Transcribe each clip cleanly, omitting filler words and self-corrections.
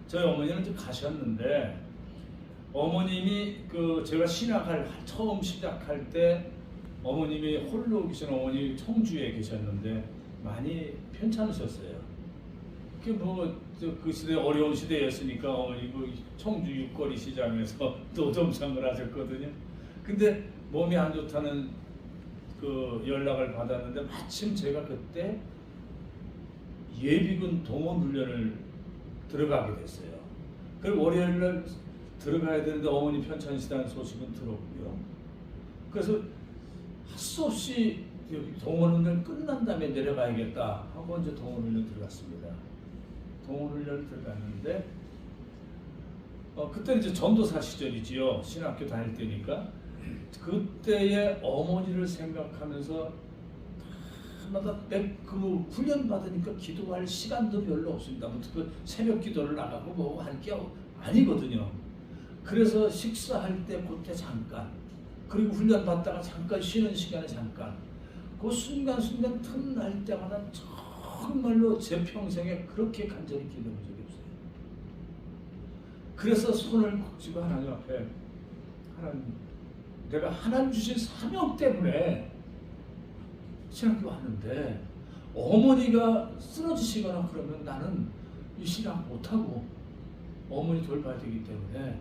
저희 어머니는 이제 가셨는데 어머님이 제가 신학할 처음 시작할 때 어머님이 홀로 계신 어머니 청주에 계셨는데 많이 편찮으셨어요. 그 시대 어려운 시대였으니까 어머니 청주 육거리 시장에서 노점상을 하셨거든요. 근데 몸이 안 좋다는 연락을 받았는데 마침 제가 그때 예비군 동원 훈련을 들어가게 됐어요. 그리고 월요일날 들어가야 되는데 어머니 편찮으시다는 소식은 들었고요. 그래서 할 수 없이 동원훈련 끝난 다음에 내려가야겠다 하고 이제 동원훈련 들어갔습니다. 동원훈련 들어갔는데 그때 이제 전도사 시절이지요. 신학교 다닐 때니까 그때의 어머니를 생각하면서 마다 훈련 받으니까 기도할 시간도 별로 없습니다. 새벽 기도를 나가고 뭐고 할 게 아니거든요. 그래서 식사할 때 그때 잠깐, 그리고 훈련 받다가 잠깐 쉬는 시간에 잠깐, 그 순간순간 틈날 때마다 정말로 제 평생에 그렇게 간절히 기도한 적이 없어요. 그래서 손을 꼭 쥐고 하나님 앞에, 하나님, 내가 하나님 주신 사명 때문에 신학교 왔는데 어머니가 쓰러지시거나 그러면 나는 이 신학 못하고 어머니 돌봐야 되기 때문에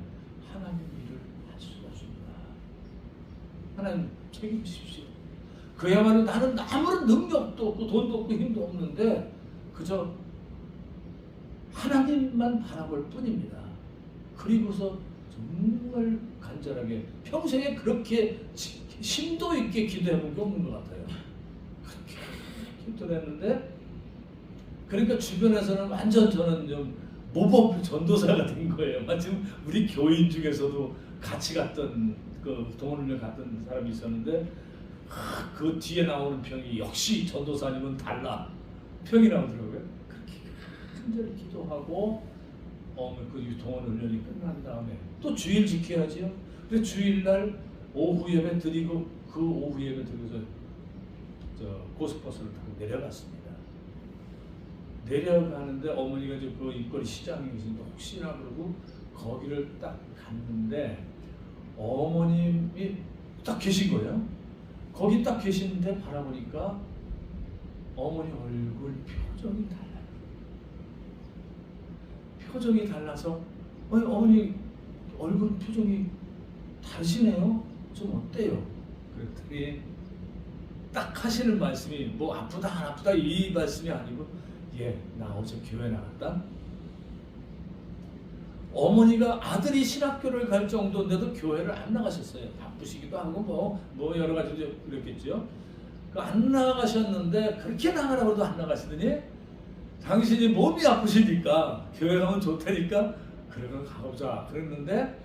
하나님 일을 할 수가 없습니다. 하나님 책임지십시오. 그야말로 나는 아무런 능력도 없고 돈도 없고 힘도 없는데 그저 하나님만 바라볼 뿐입니다. 그리고서 정말 간절하게 평생에 그렇게 심도 있게 기도해 본 게 없는 것 같아요. 그렇게 기도를 했는데 그러니까 주변에서는 완전 저는 좀 모범 전도사가 된 거예요. 마침 우리 교인 중에서도 같이 갔던 동원훈련 갔던 사람이 있었는데 그 뒤에 나오는 평이 역시 전도사님은 달라 평이 나오더라고요. 그렇게 간절히 기도하고 그 동원훈련이 끝난 다음에 또 주일 지켜야지요. 그래서 주일날 오후 예배 드리고 그 오후 예배 드리고서 고속버스를 타고 내려갔습니다. 내려가는데 어머니가 이제 그 입거리 시장에 계신데 혹시나 그러고 거기를 딱 갔는데 어머님이 딱 계신 거예요. 거기 딱 계시는데 바라보니까 어머니 얼굴 표정이 달라요. 표정이 달라서 어머니 얼굴 표정이 다르시네요. 좀 어때요? 그랬더니 딱 하시는 말씀이 뭐 아프다 안 아프다 이 말씀이 아니고 나 어제 교회 나갔다. 어머니가 아들이 신학교를 갈 정도인데도 교회를 안 나가셨어요. 바쁘시기도 하고 뭐 여러 가지 그랬겠죠. 안 나가셨는데 그렇게 나가라고 해도 안 나가시더니 당신이 몸이 아프시니까 교회 가면 좋다니까 그러면 가보자 그랬는데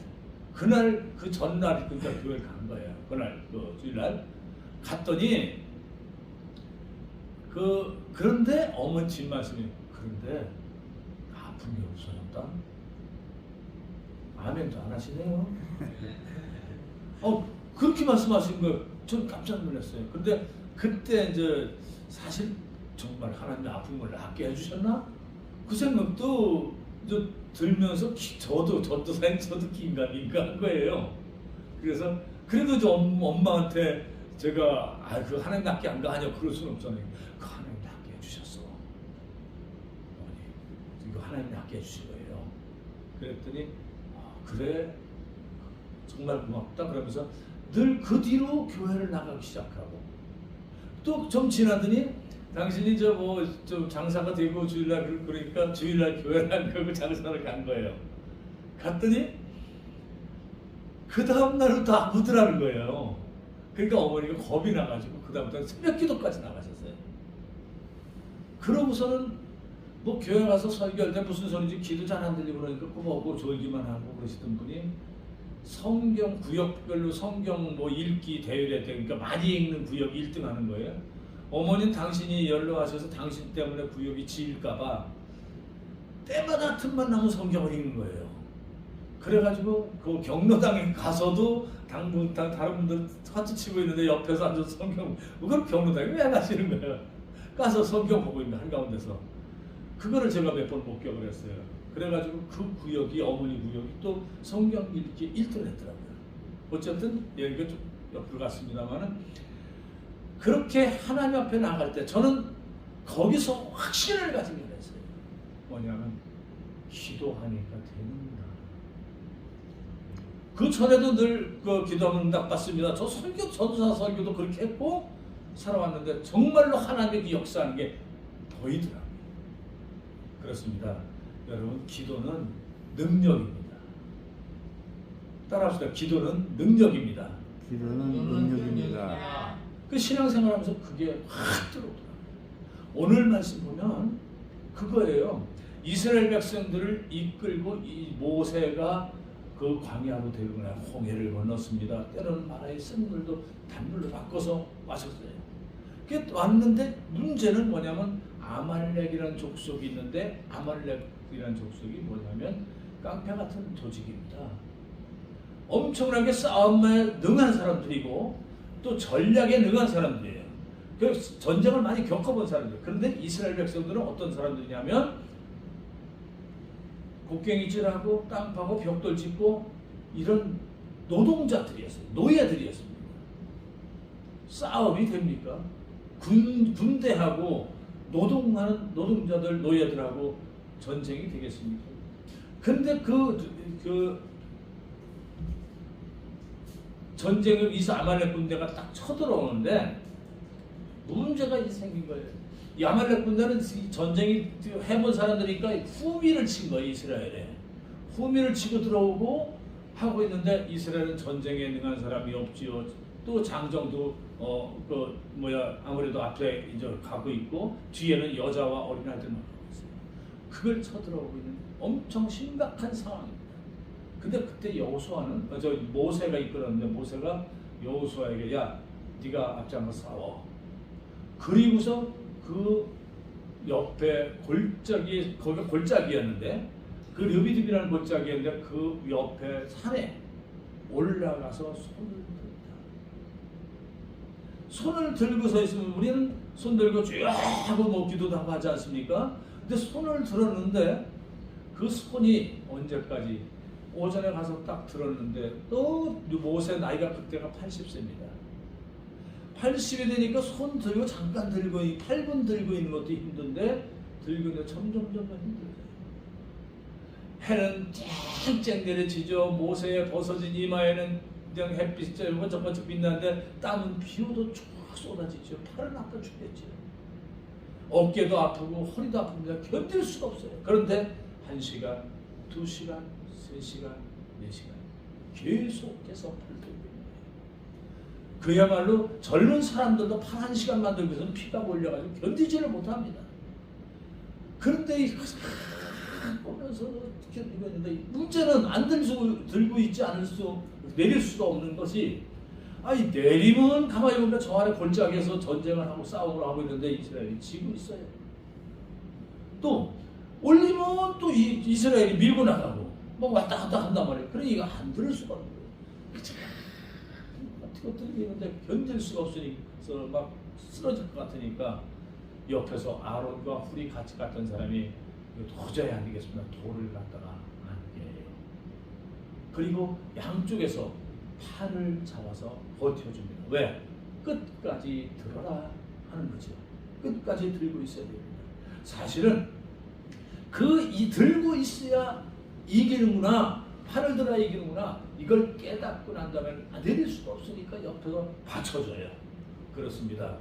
그날 그 전날 그러니까 교회를 간 거예요. 그날 주일날 갔더니 그런데 어머니 집 말씀이 그런데 아픈 게 없어졌다. 아멘도 안 하시네요. 그렇게 말씀하신 거 전 깜짝 놀랐어요. 근데 그때 이제 사실 정말 하나님이 아픈 걸 낫게 해주셨나? 그 생각도 이제 들면서 저도 전도사님 저도 긴가민가한 거예요. 그래서 그래도 좀 엄마한테 제가 그 하나님 낫게 안 가하냐 그럴 수는 없잖아요. 그 하나님 낫게 해주셨어. 어머니 이거 하나님 낫게 해주신 거예요. 그랬더니 그래 정말 고맙다 그러면서 늘 그 뒤로 교회를 나가기 시작하고 또 좀 지나더니 당신이 좀 장사가 되고 주일날 그러니까 주일날 교회를 안 가고 장사를 간 거예요. 갔더니 그 다음 날부터 아프더라는 거예요. 그러니까 어머니가 겁이 나가지고 그 다음부터 새벽 기도까지 나가셨어요. 그러고서는 뭐 교회 가서 설교할 때 무슨 소리인지 기도 잘 안 들리고 그러니까 꼬박꼬박 졸기만 하고 그러시던 분이 성경 구역별로 성경 읽기 대회를 그러니까 많이 읽는 구역 1등 하는 거예요. 어머니는 당신이 연로하셔서 당신 때문에 구역이 지일까봐 때마다 틈만 나면 성경을 읽는 거예요. 그래가지고 그 경로당에 가서도 다른 분들 화투 치고 있는데 옆에서 앉아서 성경 그걸 경로당에 왜 가시는 거예요? 가서 성경 보고 있는 한가운데서 그거를 제가 몇 번 목격을 했어요. 그래가지고 그 구역이 어머니 구역이 또 성경 읽기 1등을 했더라고요. 어쨌든 얘기가 좀 옆으로 갔습니다만은 그렇게 하나님 앞에 나갈 때 저는 거기서 확신을 가지게 됐어요. 뭐냐면 기도하니까 되는구나. 그 전에도 늘 그 기도하면 응답 받습니다. 저 설교 전도사 설교도 그렇게 했고 살아왔는데 정말로 하나님의 역사하는 게 보이더라고요. 그렇습니다. 여러분 기도는 능력입니다. 따라합시다. 기도는 능력입니다. 기도는 능력입니다. 그 신앙생활하면서 그게 확 들어오더라고요. 오늘 말씀 보면 그거예요. 이스라엘 백성들을 이끌고 이 모세가 그 광야로 데리고 홍해를 건넜습니다. 때로는 마라의 쓴 물도 단물로 바꿔서 마셨어요. 그게 왔는데 문제는 뭐냐면 아말렉이라는 족속이 있는데 아말렉이라는 족속이 뭐냐면 깡패 같은 조직입니다. 엄청나게 싸움에 능한 사람들이고 또 전략에 능한 사람들이에요. 그 전쟁을 많이 겪어본 사람들. 그런데 이스라엘 백성들은 어떤 사람들이냐면 곡괭이질하고 땅 파고 벽돌 짓고 이런 노동자들이었어요. 노예들이었습니다. 싸움이 됩니까? 군대하고 노동하는 노동자들, 노예들하고 전쟁이 되겠습니까? 근데 그 전쟁을 이서 아말렉 군대가 딱 쳐들어오는데 문제가 이제 생긴 거예요. 이 아말렉 군대는 전쟁이 해본 사람들이니까 후미를 친 거예요. 이스라엘에 후미를 치고 들어오고 하고 있는데 이스라엘은 전쟁에 능한 사람이 없지요. 또 장정도 아무래도 앞에 이제 가고 있고 뒤에는 여자와 어린아이들만 가고 있어요. 그걸 쳐들어오고 있는 엄청 심각한 상황입니다. 근데 그때 여호수아는 모세가 이끌었는데 모세가 여호수아에게 야 네가 앞장서 싸워. 그리고서 그 옆에 골짜기 거기가 골짜기였는데 그 르비딤이라는 골짜기였는데 그 옆에 산에 올라가서 손을 들고 서 있으면 우리는 손 들고 쭉 하고 뭐 기도도 하고 하지 않습니까? 근데 손을 들었는데 그 손이 언제까지 오전에 가서 딱 들었는데 또 모세 나이가 그때가 80세입니다. 80이 되니까 손 들고 잠깐 들고 8분 들고 있는 것도 힘든데 들고 있는데 점점 힘들어져요. 해는 쨍쨍 내려지죠. 모세의 벗어진 이마에는 그냥 햇빛이 번쩍번쩍 빛나는데 땀은 비오도 쭉 쏟아지죠. 팔은 아파 죽겠죠. 어깨도 아프고 허리도 아픕니다. 견딜 수가 없어요. 그런데 1시간, 2시간, 3시간, 4시간 계속해서 팔 들고 있는 거예요. 그야말로 젊은 사람들도 팔 1시간만 들고서는 피가 몰려가지고 견디지를 못합니다. 그런데 보면서 견디고 있는데 문제는 안 들고 있지 않을 수 내릴 수가 없는 것이 아니 내리면 가만히 보니까 저 아래 골짜기에서 전쟁을 하고 싸움을 하고 있는데 이스라엘이 지고 있어요. 또 올리면 또 이스라엘이 밀고 나가고 막 왔다 갔다 한단 말이에요. 그러니까 안 들을 수가 없는 거예요. 어떻게 들리는데 견딜 수가 없으니까 막 쓰러질 것 같으니까 옆에서 아론과 훌이 같이 갔던 사람이 도저히 안 되겠습니다. 돌을 갖다가 안겨요. 그리고 양쪽에서 팔을 잡아서 버텨줍니다. 왜? 끝까지 들어라 하는 거죠. 끝까지 들고 있어야 됩니다. 사실은 들고 있어야 이기는구나, 팔을 들어야 이기는구나, 이걸 깨닫고 난 다음에 내릴 수가 없으니까 옆에서 받쳐줘요. 그렇습니다.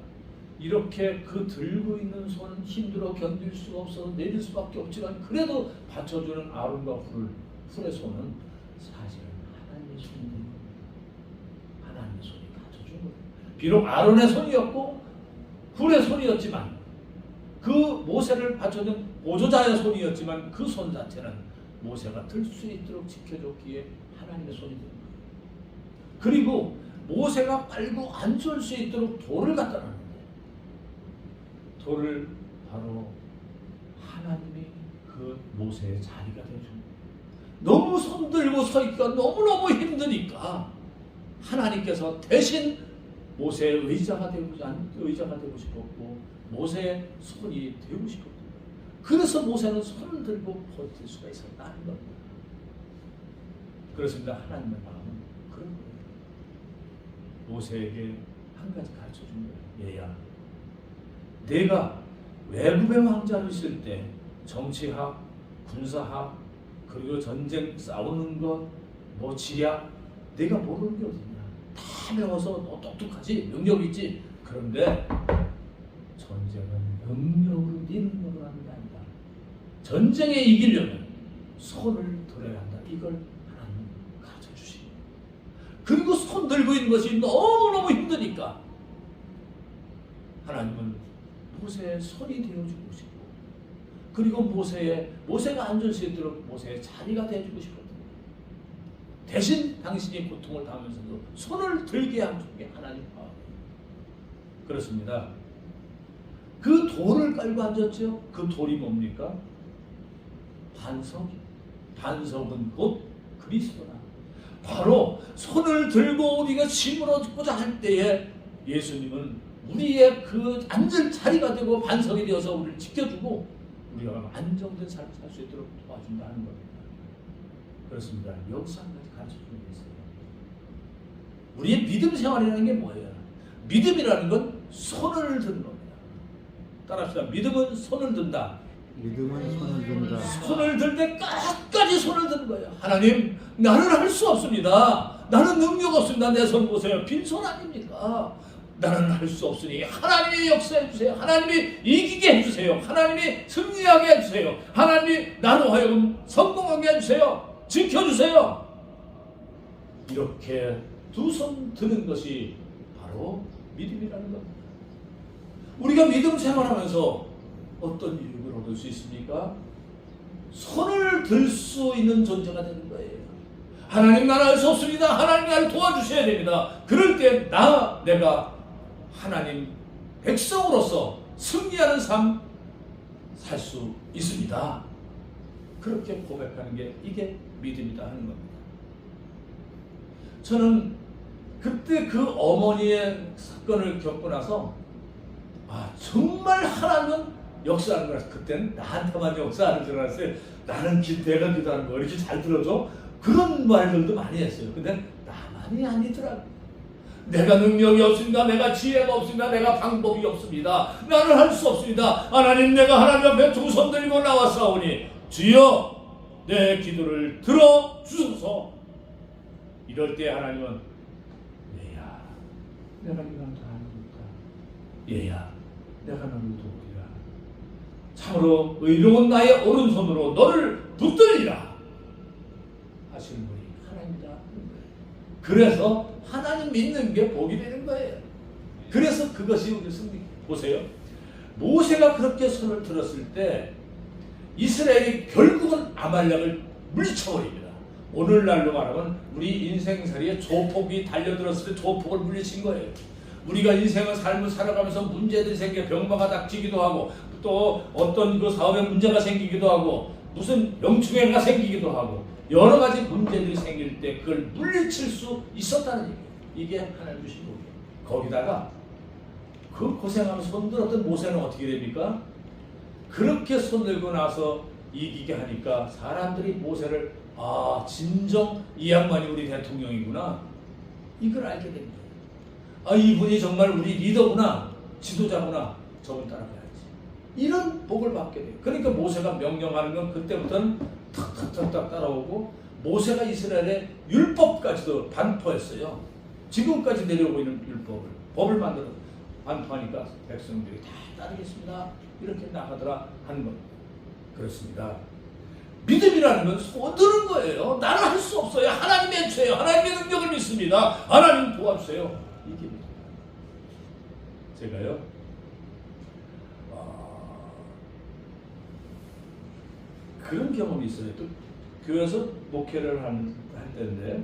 이렇게 그 들고 있는 손 힘들어 견딜 수가 없어서 내릴 수밖에 없지만 그래도 받쳐주는 아론과 훌의 손은 사실은 하나님의 손이 하나님의 손이 받쳐준 거예요. 비록 아론의 손이었고 훌의 손이었지만 그 모세를 받쳐준 보조자의 손이었지만 그 손 자체는 모세가 들 수 있도록 지켜줬기에 하나님의 손이 된 거예요. 그리고 모세가 빨고 앉을 수 있도록 돌을 갖다 놨는데 돌을 바로 하나님이 그 모세의 자리가 되어줍니다. 너무 손들고 서 있기가 너무너무 힘드니까 하나님께서 대신 모세의 의자가 되고 싶었고 모세의 손이 되고 싶었고 그래서 모세는 손을 들고 버틸 수가 있었다는 겁니다. 그렇습니다. 하나님의 마음은 그런 거예요. 모세에게 한 가지 가르쳐 준 거예요. 얘야, 내가 외국의 왕자로 있을 때 정치학, 군사학, 그리고 전쟁 싸우는 것, 뭐 지략, 내가 모르는 게 어딨냐. 다 배워서 너 똑똑하지, 능력 있지. 그런데 전쟁은 능력으로 네 능력으로 하는 게 아니다. 전쟁에 이기려면 손을 들어야 한다. 이걸 하나님 가르쳐 주시고, 그리고 손 들고 있는 것이 너무너무 힘드니까 하나님은 모세의 손이 되어주고 싶고, 그리고 모세가 앉을 수 있도록 모세의 자리가 되어주고 싶었던 거예요. 대신 당신이 고통을 당하면서도 손을 들게 한 게 하나님 마음이에요. 그렇습니다. 그 돌을 깔고 앉았죠. 그 돌이 뭡니까? 반석은 곧 그리스도다. 바로 손을 들고 우리가 심으러고자 할 때에 예수님은 우리의 그 앉을 자리가 되고 반석이 되어서 우리를 지켜주고 우리가 안정된 삶을 살 수 있도록 도와준다는 겁니다. 그렇습니다. 여기서 한 가지 가르쳐주는 게 있어요. 우리의 믿음 생활이라는 게 뭐예요? 믿음이라는 건 손을 드는 겁니다. 따라합시다. 믿음은 손을 든다. 믿음은 손을 든다. 손을 들 때 끝까지 손을 드는 거예요. 하나님, 나는 할 수 없습니다. 나는 능력 없습니다. 내 손 보세요. 빈손 아닙니까? 나는 할 수 없으니 하나님이 역사해 주세요. 하나님이 이기게 해주세요. 하나님이 승리하게 해주세요. 하나님이 나로 하여금 성공하게 해주세요. 지켜주세요. 이렇게 두 손 드는 것이 바로 믿음이라는 겁니다. 우리가 믿음 생활하면서 어떤 유익을 얻을 수 있습니까? 손을 들 수 있는 존재가 되는 거예요. 하나님, 나는 할 수 없습니다. 하나님, 나를 도와주셔야 됩니다. 그럴 때 내가 하나님 백성으로서 승리하는 삶 살 수 있습니다. 그렇게 고백하는 게 이게 믿음이다 하는 겁니다. 저는 그때 그 어머니의 사건을 겪고 나서 정말 하나님은 역사하는 거라서, 그때는 나한테만 역사하는 줄 알았어요. 나는 내가 기도하는 거 이렇게 잘 들어줘? 그런 말들도 많이 했어요. 근데 나만이 아니더라고요. 내가 능력이 없습니다. 내가 지혜가 없습니다. 내가 방법이 없습니다. 나는 할 수 없습니다. 하나님, 내가 하나님 앞에 두 손 들고 나왔사오니 주여 내 기도를 들어주소서. 이럴 때 하나님은 얘야, 내가 이걸 다 하니까 얘야, 내가 너를 도우리라. 참으로 의로운 나의 오른손으로 너를 붙들리라 하시는 분이 하나님이다. 그래서 하나님 믿는 게 복이 되는 거예요. 그래서 그것이 우리 승리. 보세요. 모세가 그렇게 손을 들었을 때 이스라엘이 결국은 아말렉을 물리쳐버립니다. 오늘날로 말하면 우리 인생살이에 조폭이 달려들었을 때 조폭을 물리친 거예요. 우리가 인생을 삶을 살아가면서 문제들이 생겨 병마가 닥치기도 하고, 또 어떤 그 사업에 문제가 생기기도 하고, 무슨 명충해가 생기기도 하고, 여러 가지 문제들이 생길 때 그걸 물리칠 수 있었다는 얘기예요. 이게 하나님 주신 복이에요. 거기다가 그 고생하면서 손들었던 모세는 어떻게 됩니까? 그렇게 손들고 나서 이기게 하니까 사람들이 모세를 진정 이 양반이 우리 대통령이구나, 이걸 알게 됩니다. 이분이 정말 우리 리더구나, 지도자구나, 저분 따라가야지. 이런 복을 받게 돼요. 그러니까 모세가 명령하는 건 그때부터는 탁탁탁탁 따라오고, 모세가 이스라엘의 율법까지도 반포했어요. 지금까지 내려오고 있는 법을 만들어 반포하니까 백성들이 다 따르겠습니다. 이렇게 나가더라 하는 겁니다. 그렇습니다. 믿음이라는 건 손드는 거예요. 나는 할 수 없어요. 하나님이 해주세요. 하나님의 능력을 믿습니다. 하나님 도와주세요. 이게 믿음. 제가요, 그런 경험이 있어요. 또 교회에서 목회를 할 때인데,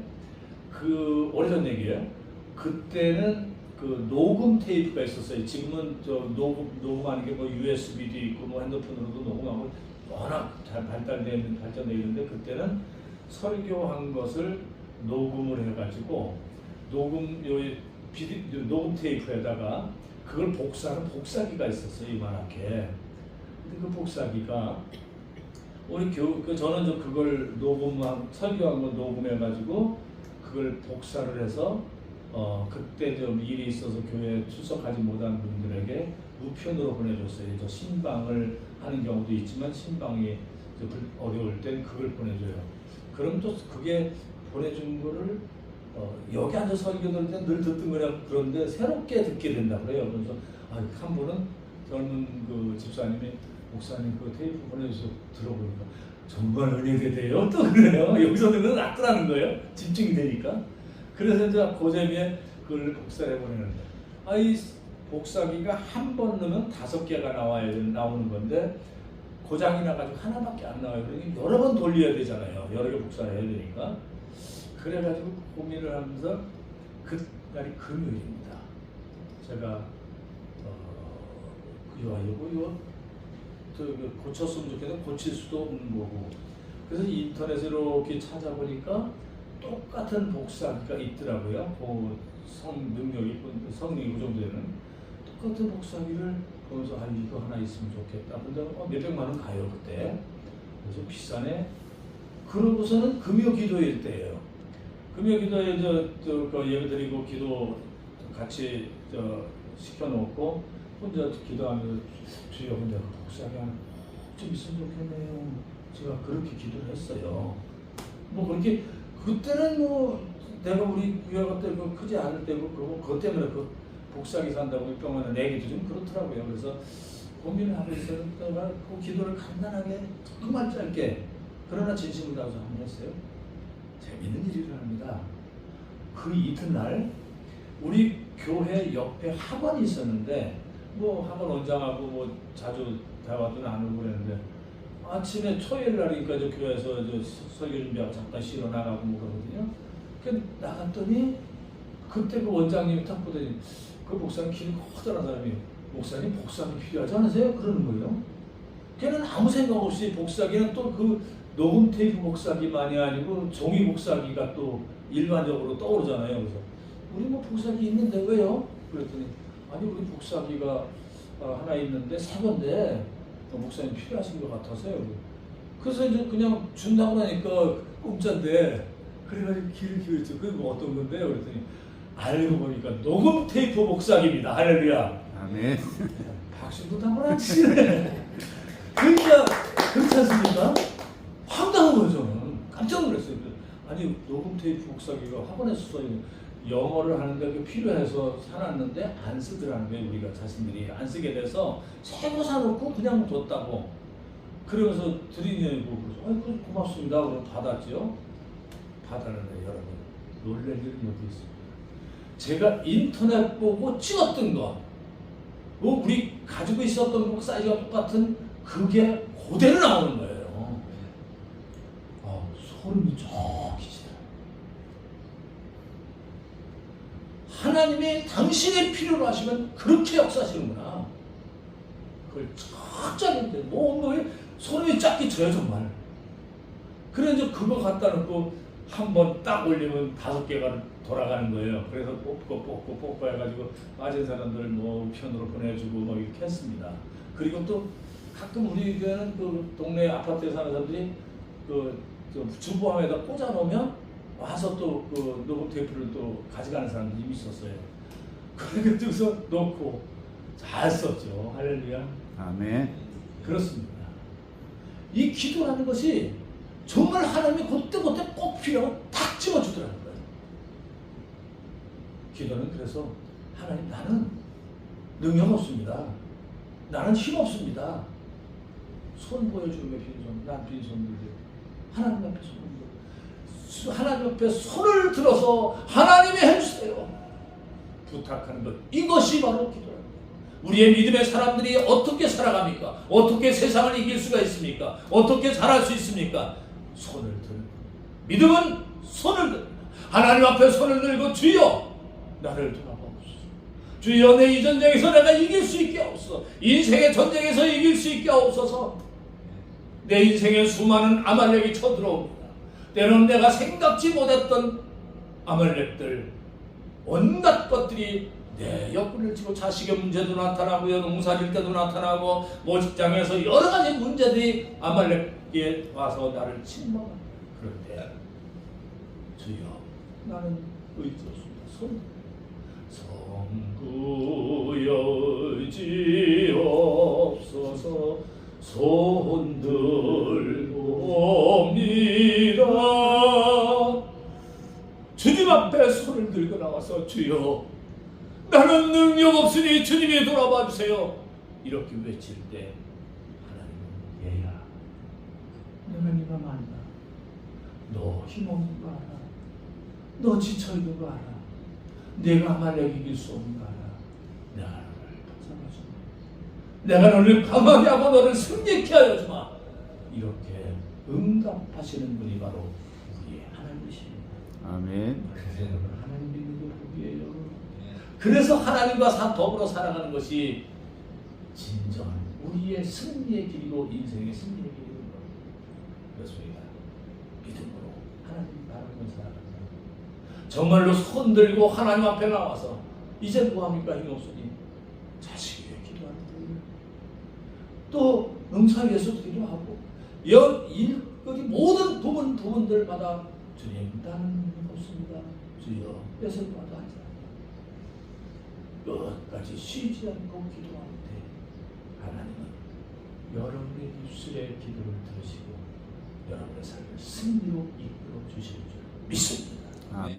그 오래전 얘기예요. 그때는 그 녹음 테이프가 있었어요. 지금은 녹음하는 게 뭐 USB도 있고 뭐 핸드폰으로도 녹음하고 워낙 잘 발달되어 있는데, 그때는 설교한 것을 녹음을 해가지고 녹음 테이프에다가 그걸 복사하는 복사기가 있었어요. 이만하게. 근데 그 복사기가 우리 저는 좀 그걸 설교한 거 녹음해가지고 그걸 복사를 해서 그때 좀 일이 있어서 교회에 출석하지 못한 분들에게 우편으로 보내줬어요. 저 신방을 하는 경우도 있지만 신방이 어려울 땐 그걸 보내줘요. 그럼 또 그게 보내준 거를 여기 앉아서 설교 들을 때 늘 듣던 거냐 그런데 새롭게 듣게 된다 그래요. 그래서 한 분은 젊은 그 집사님이 목사님 그 테이프 보내주셔서 들어보니까 정말 은혜가 돼요. 또 그래요. 여기서 듣는 건 낫더라는 거예요. 집중이 되니까. 그래서 이제 그 재미에 그걸 복사를 해보내는데 이 복사기가 한 번 넣으면 5개가 나오는 건데 고장이 나가지고 하나밖에 안 나와요. 그러니까 여러 번 돌려야 되잖아요. 여러 개 복사를 해야 되니까. 그래가지고 고민을 하면서 그날이 금요일입니다. 제가 이거 고쳤으면 좋겠는데 고칠 수도 없는 거고. 그래서 인터넷에 이렇게 찾아보니까 똑같은 복사기가 있더라고요. 그 성능력이 그 정도 되는 똑같은 복사기를 보면서 이거 하나 있으면 좋겠다. 근데 몇백만 원 가요 그때. 그래서 비싸네. 그러고서는 금요 기도일 때예요. 금요 기도에 예배 드리고 기도 같이 시켜놓고 혼자 기도하면서 주여 혼자 복사기 좀 있으면 좋겠네요. 제가 그렇게 기도를 했어요. 뭐 그렇게 그때는 내가 우리 교회가 때 크지 않을 때고 그러고 그것 때문에 그 복사기 산다고 병원에 내기도 좀 그렇더라고요. 그래서 고민을 하고 있었다가 그 기도를 간단하게 정말 짧게 그러나 진심을 다해서 한번 했어요. 재밌는 일이 일어납니다. 그 이튿날 우리 교회 옆에 학원이 있었는데 학원 원장하고 자주 대화도 나누고 그랬는데 아침에 토요일 날이니까 교회에서 설교 준비하고 잠깐 쉬러 나가고 그러거든요. 그 나갔더니 그때 그 원장님이 딱 보더니 그 목사님 키는 커다란 사람이 목사님 복사기 필요하지 않으세요? 그러는 거예요. 걔는 아무 생각 없이 복사기는 또 그 녹음 테이프 복사기만이 아니고 종이 복사기가 또 일반적으로 떠오르잖아요. 그래서 우리 복사기 있는데 왜요? 그랬더니 아니 우리 복사기가 하나 있는데 새 건데 목사님 필요하신 것 같아서요. 그래서 이제 그냥 준다고 하니까 공짜인데 그래가지고 귀를 기울였죠. 그게 어떤 건데요? 그랬더니 알고 보니까 녹음 테이프 복사기입니다. 할렐루야. 아멘. 박수도 한번 안 치네. 그러니까 그렇지 않습니까? 황당한 거예요. 저는 깜짝 놀랐어요. 아니 녹음 테이프 복사기가 학원에서 써요. 영어를 하는데 그 필요해서 사놨는데 안 쓰더라는 거예요. 우리가 자신들이 안 쓰게 돼서 새 거 사놓고 그냥 뒀다고. 그러면서 드리냐고 그래서 고맙습니다. 그럼 받았죠. 받았는데 여러분 놀랄 일은 어디 있습니까? 제가 인터넷 보고 찍었던 거 우리 가지고 있었던 거 사이즈가 똑같은 그게 그대로 나오는 거예요. 소름이 쫙 끼치더라고요. 하나님이 당신의 필요로 하시면 그렇게 역사하시는구나. 그걸 쫙 소름이 쫙 끼쳐요 정말. 그래서 그거 갖다 놓고 한번 딱 올리면 5개가 돌아가는 거예요. 그래서 뽑고 해가지고 빠진 사람들 우편으로 보내주고 이렇게 했습니다. 그리고 또 가끔 우리 교회는 그 동네 아파트에 사는 사람들이 주보함에다 꽂아 놓으면 와서 또 그 녹음 테이프를 또 가져가는 사람들이 있었어요. 그래서 놓고 잘 썼죠. 할렐루야. 아멘. 그렇습니다. 이 기도라는 것이 정말 하나님이 그때 꼭 필요하고 딱 집어주더라는 거예요. 기도는 그래서 하나님 나는 능력 없습니다. 나는 힘 없습니다. 손 보여주는 게 빈손, 난 빈손인데 하나님 앞에 손을 들어 하나님 앞에 손을 들어서 하나님이 해주세요. 부탁하는 것 이것이 바로 기도라는 거예요. 우리의 믿음의 사람들이 어떻게 살아갑니까? 어떻게 세상을 이길 수가 있습니까? 어떻게 잘할 수 있습니까? 손을 들고 믿음은 손을 듭니다. 하나님 앞에 손을 들고 주여 나를 돌아보옵소서. 주여 내 이 전쟁에서 내가 이길 수 있게 하옵소서. 인생의 전쟁에서 이길 수 있게 하옵소서. 내 인생에 수많은 아말렉이 쳐들어옵니다. 때로는 내가 생각지 못했던 아말렉들 온갖 것들이 내 옆구리를 치고 자식의 문제도 나타나고요, 농사질 때도 나타나고, 뭐 직장에서 여러 가지 문제들이 아말렉에 와서 나를 침범한 그럴 때 주여 나는 의지없습니다. 성구여지옵소서 손들옵니다. 주님 앞에 손을 들고 나와서 주여 나는 능력 없으니 주님이 돌아봐 주세요. 이렇게 외칠 때 하나님은 얘야 내가 네가 만나. 너 힘없는 거 알아. 너 지쳐있는 거 알아. 내가 아말렉 이길 수 없는 거 알아. 내가 너를 벗어나주마. 내가 너를 강하게 하고 너를 승리케 하여 주마. 이렇게 응답하시는 분이 바로 우리의 하나님이십니다. 아멘. 그래서 여러분 하나님 믿는 게 복이에요. 그래서 하나님과 더불어 살아가는 것이 진정한 우리의 승리의 길이고 인생의 승리의 길이고 그렇습니다. 믿음으로 하나님 바라보며 살아가는 정말로 손 들고 하나님 앞에 나와서 이제 뭐합니까? 힘없으니 자식이 위해 기도하는 거예요. 또 농사 위해서도 기도하고 일거리 모든 부분들마다 주님 나는 힘 없습니다. 주여 뺏을 바도 하지 않아. 끝까지 쉬지 않고 기도할 때 하나님은 여러분의 입술의 기도를 들으시고 여러분의 삶을 승리로 이끌어 주실 줄 믿습니다. 아멘.